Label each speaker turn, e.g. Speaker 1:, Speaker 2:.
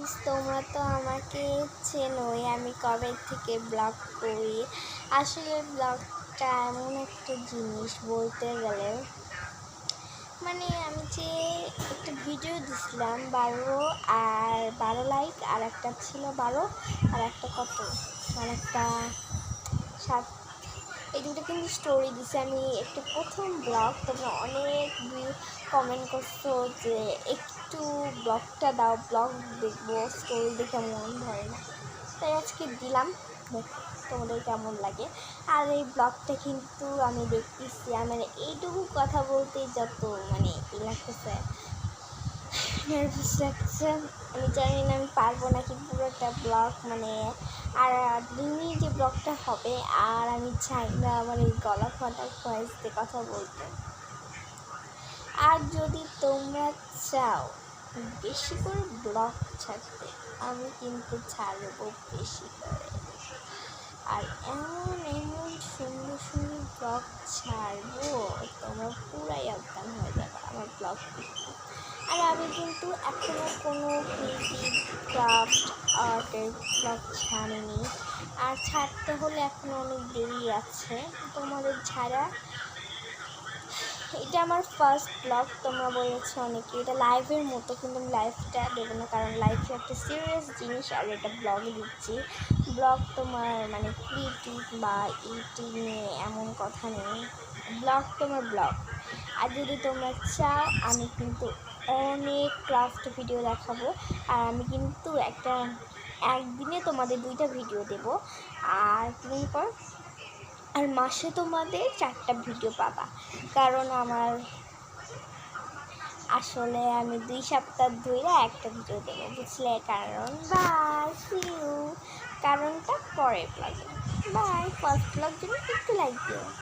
Speaker 1: Guys, তোমরা তো আমাকে চেনোই আমি কবে থেকে ব্লগ করি। আসলে ব্লগটা এমন একটা জিনিস, বলতে গেলে আমি যে একটা ভিডিও দিছিলাম 12 লাইক, আর একটা ছিল 12, আর একটা কত, আর একটা 7, এই দুটো কিন্তু স্টোরি দিছে। আমি একটা প্রথম ব্লগ, তোমরা অনেক কমেন্ট করছো যে একটু ব্লগটা দাও, ব্লগ দেখবো, স্টোরি দেখে মন ভরে না, তাই আজকে দিলাম। দেখো তোমাদের কেমন লাগে। আর এই ব্লগটা কিন্তু আমি দেখতেছি, আমার এইটুকু কথা বলতে যত ই লাগতেছে, নার্ভাস লাগছে। আমি জানি না আমি পারবো নাকি পুরোটা ব্লগ আর দিনই যে ব্লগটা হবে। আর আমি চাই না আমার এই গলা ফাটা ভয়েস দিয়ে কথা বলতে। আর যদি তোমরা চাও বেশি করে ব্লগ ছাড়তে, আমি কিন্তু ছাড়বো বেশি করে। আর এমন এমন সুন্দর সুন্দর ব্লগ ছাড়বো, তোমরা পুরাই অজ্ঞান হয়ে যাবে আমার ব্লগ দেখতে। আর আমি কিন্তু এখনও কোনো ক্রিয়েটিভ ক্রাফট আর্টের ব্লগ ছাড়িনি, আর ছাড়তে হলে এখনও অনেক দেরি আছে তোমাদের ছাড়া। এটা আমার ফার্স্ট ব্লগ। তোমরা বলেছো অনেকে এটা লাইভের মতো, কিন্তু আমি লাইভটা দেবো না, কারণ লাইভে একটা সিরিয়াস জিনিস, আর এটা ব্লগে দিচ্ছি। ব্লগ তোমার ক্রিয়েটিভ বা ইউটিউব নিয়ে এমন কথা নেই, ব্লগ তোমার ব্লগ। আর যদি তোমরা চাও আমি কিন্তু অনেক ক্রাফট ভিডিও দেখাবো, আর আমি কিন্তু একদিনে তোমাদের 2টা ভিডিও দেবো, আর দিন পর আর মাসে তোমাদের 4টা ভিডিও পাবা। কারণ আমার আসলে আমি 2 সপ্তাহ ধরে একটা ভিডিও দেবো, বুঝলে? কারণ বাই, সি ইউ। কারণটা পরের ব্লগে। বাই। ফার্স্ট ব্লগ জন্য একটু লাইক দিও।